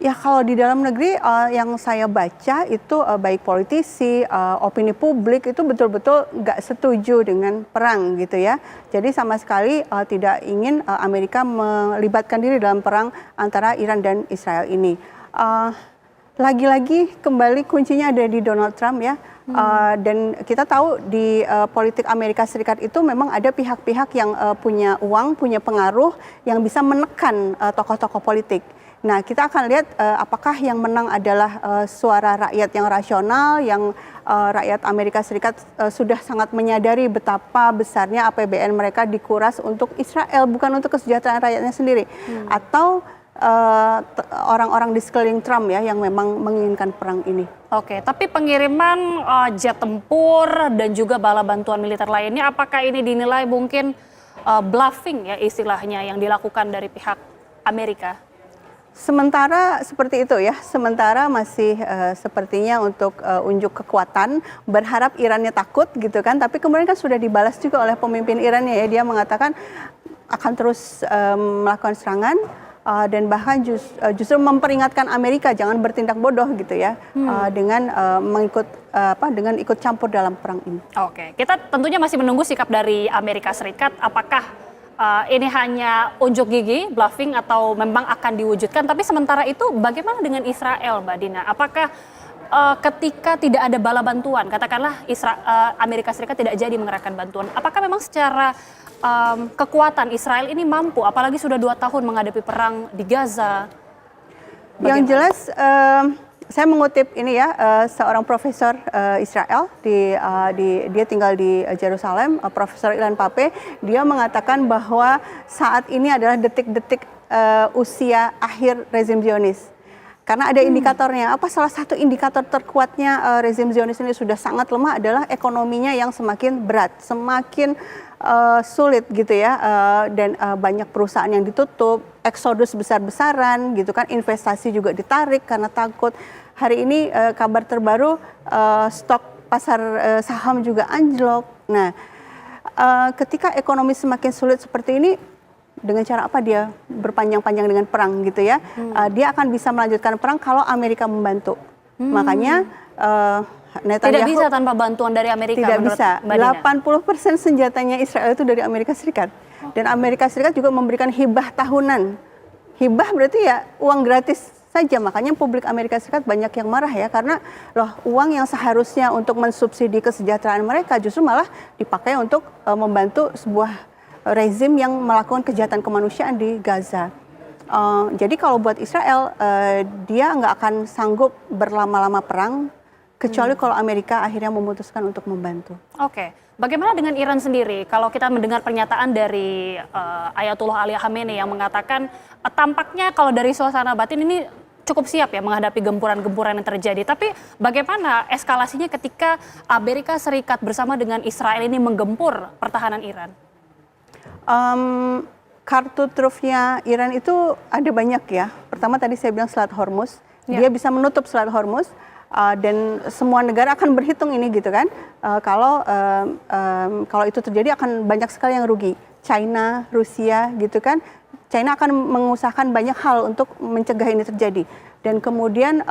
Ya kalau di dalam negeri yang saya baca itu baik politisi, opini publik itu betul-betul nggak setuju dengan perang gitu ya. Jadi sama sekali tidak ingin Amerika melibatkan diri dalam perang antara Iran dan Israel ini. Lagi-lagi kembali kuncinya ada di Donald Trump ya. Dan kita tahu di politik Amerika Serikat itu memang ada pihak-pihak yang punya uang, punya pengaruh yang bisa menekan tokoh-tokoh politik. Nah, kita akan lihat apakah yang menang adalah suara rakyat yang rasional, yang rakyat Amerika Serikat sudah sangat menyadari betapa besarnya APBN mereka dikuras untuk Israel, bukan untuk kesejahteraan rakyatnya sendiri. Atau orang-orang di sekeliling Trump ya yang memang menginginkan perang ini. Oke, tapi pengiriman jet tempur dan juga bala bantuan militer lainnya, apakah ini dinilai mungkin bluffing ya istilahnya yang dilakukan dari pihak Amerika? Sementara seperti itu ya, sementara masih sepertinya untuk unjuk kekuatan, berharap Irannya takut gitu kan, tapi kemudian kan sudah dibalas juga oleh pemimpin Irannya ya, dia mengatakan akan terus melakukan serangan dan bahkan justru memperingatkan Amerika jangan bertindak bodoh gitu ya, dengan dengan ikut campur dalam perang ini. Oke, kita tentunya masih menunggu sikap dari Amerika Serikat, apakah ini hanya unjuk gigi, bluffing, atau memang akan diwujudkan. Tapi sementara itu bagaimana dengan Israel, Mbak Dina? Apakah ketika tidak ada bala bantuan, katakanlah Amerika Serikat tidak jadi mengerahkan bantuan, apakah memang secara kekuatan Israel ini mampu, apalagi sudah 2 tahun menghadapi perang di Gaza? Bagaimana? Yang jelas, saya mengutip ini ya, seorang profesor Israel, dia tinggal di Yerusalem, Profesor Ilan Pappé, dia mengatakan bahwa saat ini adalah detik-detik usia akhir rezim Zionis. Karena ada indikatornya, salah satu indikator terkuatnya rezim Zionis ini sudah sangat lemah adalah ekonominya yang semakin berat, semakin sulit gitu ya, dan banyak perusahaan yang ditutup, eksodus besar-besaran gitu kan, investasi juga ditarik karena takut. Hari ini kabar terbaru stok pasar saham juga anjlok. Nah, ketika ekonomi semakin sulit seperti ini, dengan cara apa dia berpanjang-panjang dengan perang gitu ya? Dia akan bisa melanjutkan perang kalau Amerika membantu. Makanya Netanyahu tidak bisa tanpa bantuan dari Amerika. Tidak bisa. 80% senjatanya Israel itu dari Amerika Serikat. Dan Amerika Serikat juga memberikan hibah tahunan. Hibah berarti ya uang gratis saja. Makanya publik Amerika Serikat banyak yang marah ya, karena loh, uang yang seharusnya untuk mensubsidi kesejahteraan mereka justru malah dipakai untuk membantu sebuah rezim yang melakukan kejahatan kemanusiaan di Gaza. Jadi kalau buat Israel, dia nggak akan sanggup berlama-lama perang kecuali kalau Amerika akhirnya memutuskan untuk membantu. Oke, bagaimana dengan Iran sendiri? Kalau kita mendengar pernyataan dari Ayatullah Ali Khamenei yang mengatakan tampaknya kalau dari suasana batin ini cukup siap ya menghadapi gempuran-gempuran yang terjadi. Tapi bagaimana eskalasinya ketika Amerika Serikat bersama dengan Israel ini menggempur pertahanan Iran? Kartu trufnya Iran itu ada banyak ya. Pertama tadi saya bilang Selat Hormuz, dia bisa menutup Selat Hormuz. Dan semua negara akan berhitung ini gitu kan, kalau itu terjadi akan banyak sekali yang rugi. China, Rusia gitu kan, China akan mengusahakan banyak hal untuk mencegah ini terjadi. Dan kemudian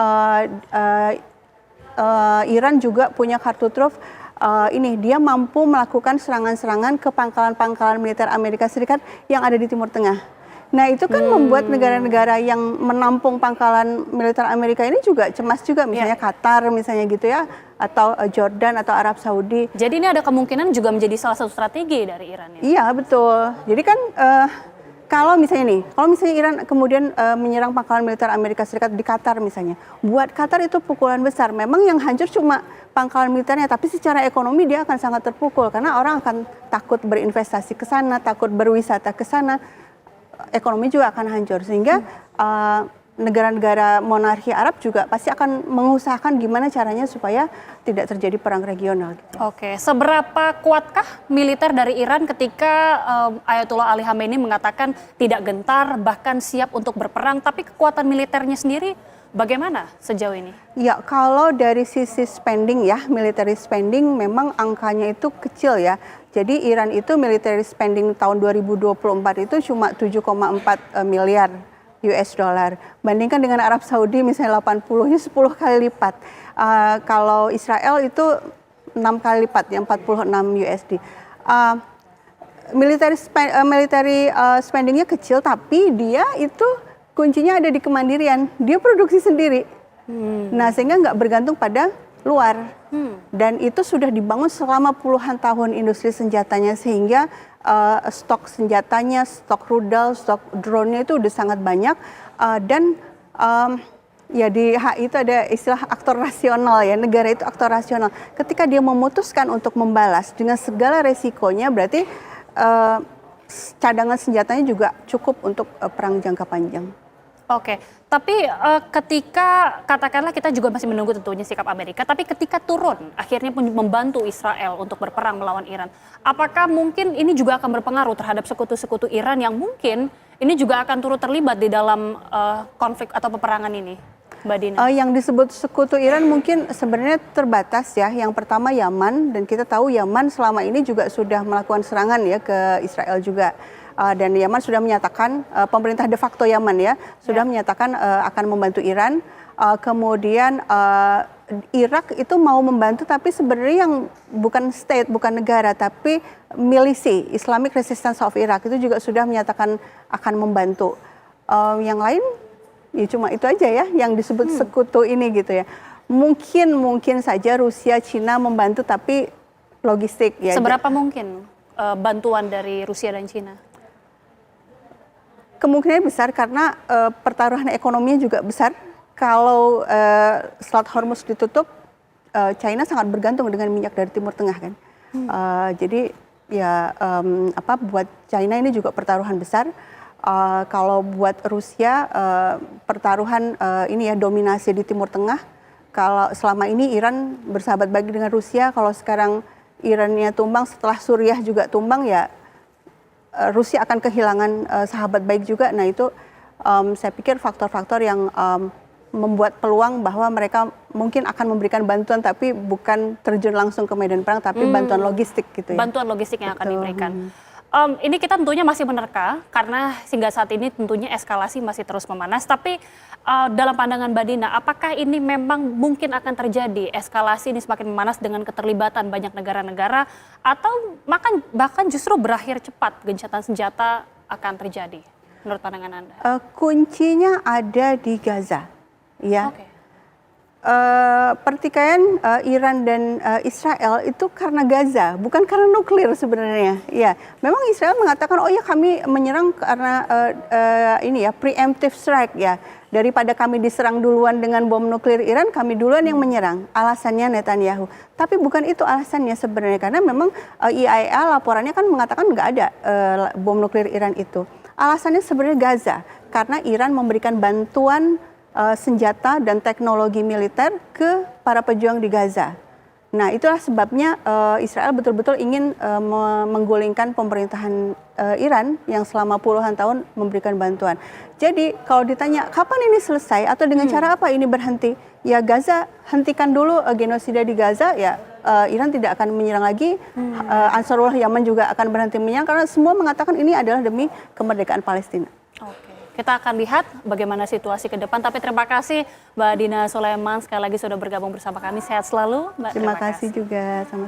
Iran juga punya kartu truf, dia mampu melakukan serangan-serangan ke pangkalan-pangkalan militer Amerika Serikat yang ada di Timur Tengah. Nah itu kan membuat negara-negara yang menampung pangkalan militer Amerika ini juga cemas juga, misalnya Qatar misalnya gitu ya, atau Jordan atau Arab Saudi. Jadi ini ada kemungkinan juga menjadi salah satu strategi dari Iran ya? Iya betul, jadi kan kalau misalnya Iran kemudian menyerang pangkalan militer Amerika Serikat di Qatar misalnya, buat Qatar itu pukulan besar. Memang yang hancur cuma pangkalan militernya, tapi secara ekonomi dia akan sangat terpukul, karena orang akan takut berinvestasi ke sana, takut berwisata ke sana. Ekonomi juga akan hancur, sehingga negara-negara monarki Arab juga pasti akan mengusahakan gimana caranya supaya tidak terjadi perang regional. Gitu. Oke, seberapa kuatkah militer dari Iran ketika Ayatullah Ali Khamenei mengatakan tidak gentar, bahkan siap untuk berperang, tapi kekuatan militernya sendiri bagaimana sejauh ini? Ya, kalau dari sisi spending ya, military spending memang angkanya itu kecil ya. Jadi Iran itu military spending tahun 2024 itu cuma 7,4 miliar US dollar. Bandingkan dengan Arab Saudi misalnya 80, ya 10 kali lipat. Kalau Israel itu 6 kali lipat, yang 46 USD. Military spendingnya kecil, tapi dia itu kuncinya ada di kemandirian. Dia produksi sendiri. Nah, sehingga nggak bergantung pada luar. Dan itu sudah dibangun selama puluhan tahun industri senjatanya, sehingga stok senjatanya, stok rudal, stok drone-nya itu udah sangat banyak. Dan ya di HI itu ada istilah aktor rasional ya, negara itu aktor rasional. Ketika dia memutuskan untuk membalas dengan segala resikonya, berarti cadangan senjatanya juga cukup untuk perang jangka panjang. Oke, tapi ketika katakanlah kita juga masih menunggu tentunya sikap Amerika, tapi ketika turun akhirnya membantu Israel untuk berperang melawan Iran, apakah mungkin ini juga akan berpengaruh terhadap sekutu-sekutu Iran yang mungkin ini juga akan turut terlibat di dalam konflik atau peperangan ini, Mbak Dina? Yang disebut sekutu Iran mungkin sebenarnya terbatas ya. Yang pertama Yaman, dan kita tahu Yaman selama ini juga sudah melakukan serangan ya ke Israel juga. Dan Yaman sudah menyatakan, pemerintah de facto Yaman ya, sudah menyatakan akan membantu Iran. Kemudian Irak itu mau membantu, tapi sebenarnya yang bukan state, bukan negara, tapi milisi, Islamic Resistance of Iraq itu juga sudah menyatakan akan membantu. Yang lain ya cuma itu aja ya, yang disebut sekutu ini gitu ya. Mungkin saja Rusia, Cina membantu, tapi logistik ya. Seberapa mungkin bantuan dari Rusia dan Cina? Kemungkinan besar karena pertaruhan ekonominya juga besar. Kalau Selat Hormuz ditutup, China sangat bergantung dengan minyak dari Timur Tengah kan. Jadi ya buat China ini juga pertaruhan besar. Kalau buat Rusia pertaruhan ini ya, dominasi di Timur Tengah. Kalau selama ini Iran bersahabat baik dengan Rusia, kalau sekarang Irannya tumbang, setelah Suriah juga tumbang, ya Rusia akan kehilangan sahabat baik juga. Nah itu saya pikir faktor-faktor yang membuat peluang bahwa mereka mungkin akan memberikan bantuan, tapi bukan terjun langsung ke medan perang, tapi bantuan logistik gitu ya. Bantuan logistik yang akan diberikan. Ini kita tentunya masih menerka karena hingga saat ini tentunya eskalasi masih terus memanas. Tapi dalam pandangan Mbak Dina, apakah ini memang mungkin akan terjadi eskalasi ini semakin memanas dengan keterlibatan banyak negara-negara, atau bahkan justru berakhir cepat gencatan senjata akan terjadi menurut pandangan Anda? Kuncinya ada di Gaza, ya. Oke. Pertikaian Iran dan Israel itu karena Gaza, bukan karena nuklir sebenarnya. Ya, memang Israel mengatakan, oh ya kami menyerang karena ini ya preemptive strike ya. Daripada kami diserang duluan dengan bom nuklir Iran, kami duluan yang menyerang. Alasannya Netanyahu. Tapi bukan itu alasannya sebenarnya, karena memang IAEA laporannya kan mengatakan nggak ada bom nuklir Iran itu. Alasannya sebenarnya Gaza, karena Iran memberikan bantuan senjata dan teknologi militer ke para pejuang di Gaza. Nah, itulah sebabnya Israel betul-betul ingin menggulingkan pemerintahan Iran yang selama puluhan tahun memberikan bantuan. Jadi, kalau ditanya kapan ini selesai atau dengan cara apa ini berhenti? Ya Gaza, hentikan dulu genosida di Gaza, ya Iran tidak akan menyerang lagi. Ansarullah Yaman juga akan berhenti menyerang, karena semua mengatakan ini adalah demi kemerdekaan Palestina. Oke. Kita akan lihat bagaimana situasi ke depan. Tapi terima kasih Mbak Dina Sulaiman sekali lagi sudah bergabung bersama kami. Sehat selalu, Mbak. Terima kasih juga, sama-sama.